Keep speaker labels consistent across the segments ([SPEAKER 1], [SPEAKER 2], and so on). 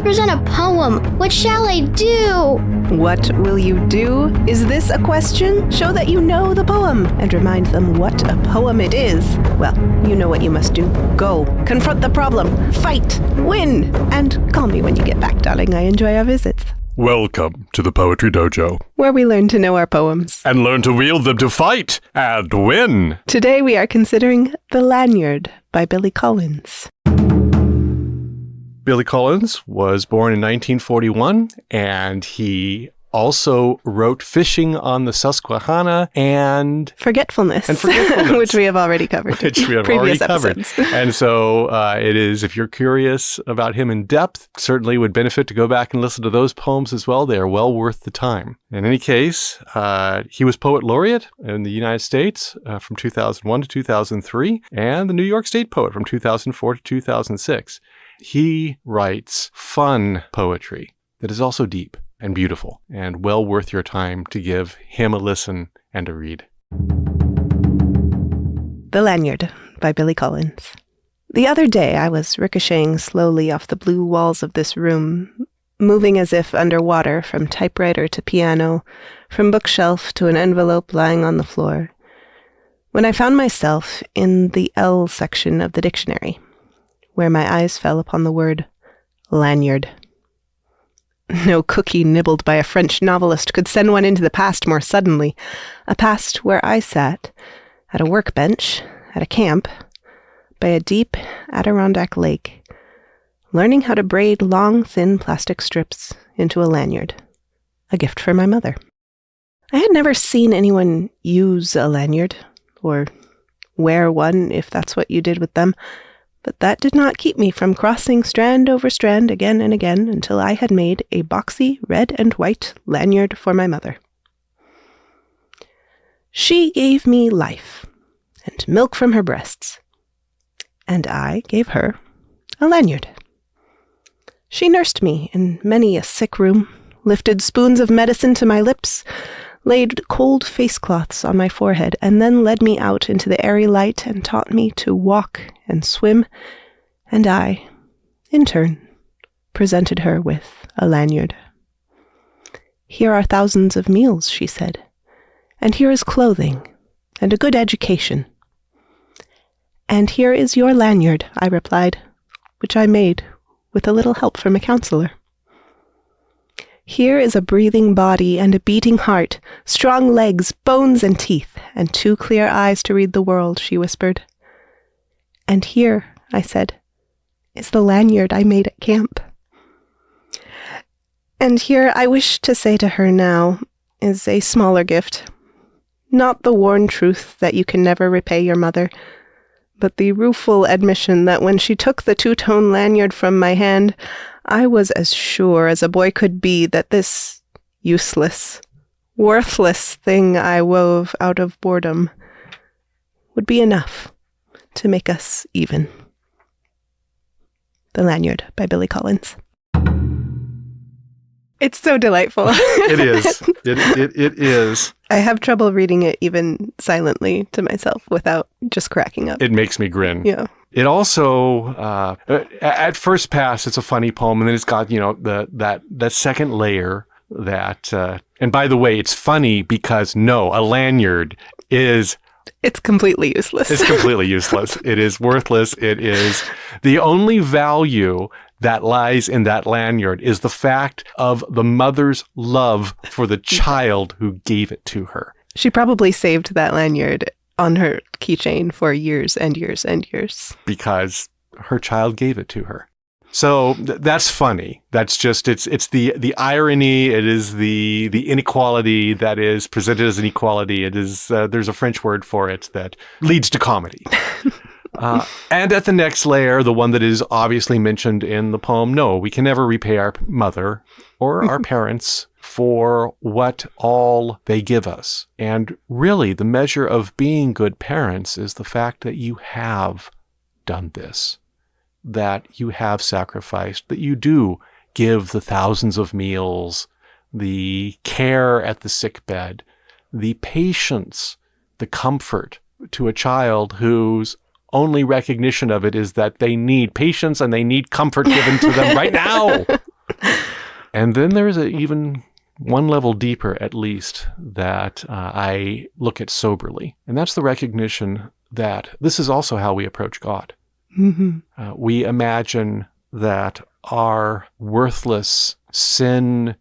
[SPEAKER 1] to present a poem. What shall I do?
[SPEAKER 2] What will you do? Is this a question? Show that you know the poem and remind them what a poem it is. Well, you know what you must do. Go. Confront the problem. Fight. Win. And call me when you get back, darling. I enjoy our visits.
[SPEAKER 3] Welcome to the Poetry Dojo,
[SPEAKER 2] where we learn to know our poems.
[SPEAKER 3] and learn to wield them to fight and win.
[SPEAKER 2] Today we are considering The Lanyard by Billy Collins.
[SPEAKER 3] Billy Collins was born in 1941, and he also wrote Fishing on the Susquehanna and
[SPEAKER 2] Forgetfulness,
[SPEAKER 3] Forgetfulness.
[SPEAKER 2] which we have already covered.
[SPEAKER 3] which we have
[SPEAKER 2] previous
[SPEAKER 3] already covered.
[SPEAKER 2] episodes.
[SPEAKER 3] And so it is, if you're curious about him in depth, certainly would benefit to go back and listen to those poems as well. They are well worth the time. In any case, he was Poet Laureate in the United States from 2001 to 2003, and the New York State Poet from 2004 to 2006. He writes fun poetry that is also deep and beautiful, and well worth your time to give him a listen and a read.
[SPEAKER 2] The Lanyard by Billy Collins. The other day I was ricocheting slowly off the blue walls of this room, moving as if underwater from typewriter to piano, from bookshelf to an envelope lying on the floor, when I found myself in the L section of the dictionary, where my eyes fell upon the word lanyard. No cookie nibbled by a French novelist could send one into the past more suddenly, a past where I sat, at a workbench, at a camp, by a deep Adirondack lake, learning how to braid long, thin plastic strips into a lanyard, a gift for my mother. I had never seen anyone use a lanyard, or wear one if that's what you did with them, but that did not keep me from crossing strand over strand again and again until I had made a boxy red and white lanyard for my mother. She gave me life and milk from her breasts, and I gave her a lanyard. She nursed me in many a sick room, lifted spoons of medicine to my lips, laid cold face cloths on my forehead, and then led me out into the airy light and taught me to walk and swim, and I, in turn, presented her with a lanyard. Here are thousands of meals, she said, and here is clothing and a good education. And here is your lanyard, I replied, which I made with a little help from a counselor. Here is a breathing body and a beating heart, strong legs, bones and teeth, and 2 clear eyes to read the world, she whispered. And here, I said, is the lanyard I made at camp. And here I wish to say to her now is a smaller gift, not the worn truth that you can never repay your mother, but the rueful admission that when she took the 2-tone lanyard from my hand, I was as sure as a boy could be that this useless, worthless thing I wove out of boredom would be enough to make us even. The Lanyard by Billy Collins. It's so delightful.
[SPEAKER 3] It is. It is.
[SPEAKER 2] I have trouble reading it even silently to myself without just cracking up.
[SPEAKER 3] It makes me grin.
[SPEAKER 2] Yeah.
[SPEAKER 3] It also, at first pass, it's a funny poem, and then it's got, that second layer that, and by the way, it's funny because a lanyard is...
[SPEAKER 2] It's completely useless.
[SPEAKER 3] It's completely useless. It is worthless. It is the only value that lies in that lanyard is the fact of the mother's love for the child who gave it to her.
[SPEAKER 2] She probably saved that lanyard on her keychain for years and years and years.
[SPEAKER 3] Because her child gave it to her. So that's funny. That's just, it's the irony. It is the inequality that is presented as an equality. It is, there's a French word for it that leads to comedy. And at the next layer, the one that is obviously mentioned in the poem, no, we can never repay our mother or our parents for what all they give us. And really, the measure of being good parents is the fact that you have done this, that you have sacrificed, that you do give the thousands of meals, the care at the sickbed, the patience, the comfort to a child whose only recognition of it is that they need patience and they need comfort given to them right now. And then there's even one level deeper, at least, that I look at soberly. And that's the recognition that this is also how we approach God.
[SPEAKER 2] Mm-hmm.
[SPEAKER 3] We imagine that our worthless, sin-ruined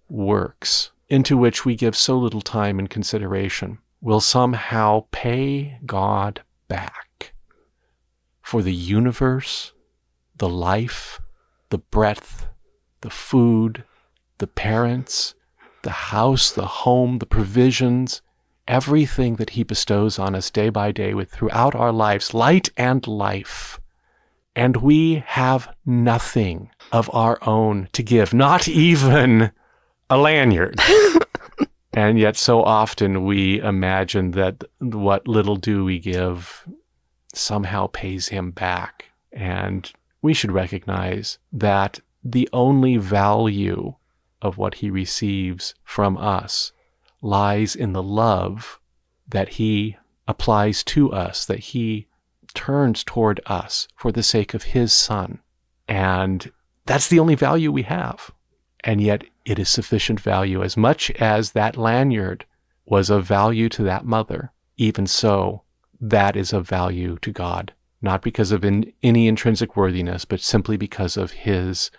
[SPEAKER 3] works, into which we give so little time and consideration, will somehow pay God back for the universe, the life, the breath, the food, the parents, the house, the home, the provisions, everything that he bestows on us day by day throughout our lives, light and life. And we have nothing of our own to give, not even a lanyard. And yet so often we imagine that what little do we give somehow pays him back. And we should recognize that the only value of what he receives from us lies in the love that he applies to us, that he turns toward us for the sake of his son. And that's the only value we have. And yet it is sufficient value. As much as that lanyard was of value to that mother, even so, that is of value to God, not because of any intrinsic worthiness, but simply because of his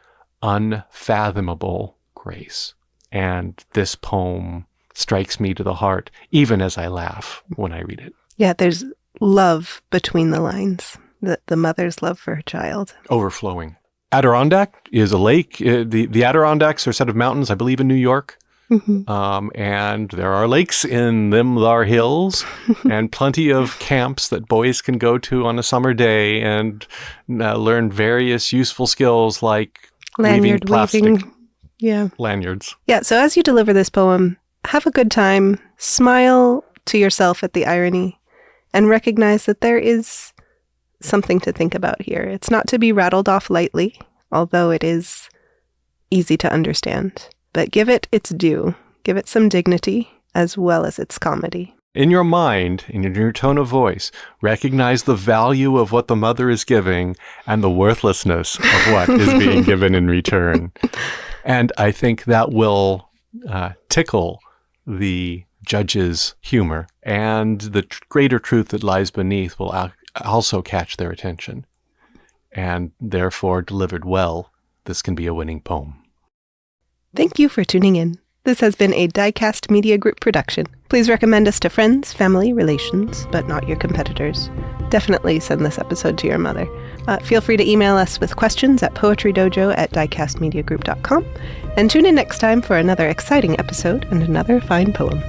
[SPEAKER 3] unfathomable grace. And this poem strikes me to the heart, even as I laugh when I read it.
[SPEAKER 2] Yeah, there's love between the lines, the mother's love for her child.
[SPEAKER 3] Overflowing. Adirondack is a lake. The Adirondacks are a set of mountains, I believe, in New York.
[SPEAKER 2] Mm-hmm.
[SPEAKER 3] And there are lakes in them, thar hills, and plenty of camps that boys can go to on a summer day and learn various useful skills like weaving plastic lanyards.
[SPEAKER 2] Yeah, so as you deliver this poem, have a good time, smile to yourself at the irony, and recognize that there is something to think about here. It's not to be rattled off lightly, although it is easy to understand. But give it its due. Give it some dignity as well as its comedy.
[SPEAKER 3] In your mind, in your tone of voice, recognize the value of what the mother is giving and the worthlessness of what is being given in return. And I think that will tickle the judge's humor, and the greater truth that lies beneath will also catch their attention. And therefore, delivered well, this can be a winning poem.
[SPEAKER 2] Thank you for tuning in. This has been a Diecast Media Group production. Please recommend us to friends, family, relations, but not your competitors. Definitely send this episode to your mother. Feel free to email us with questions at poetrydojo@diecastmediagroup.com. And tune in next time for another exciting episode and another fine poem.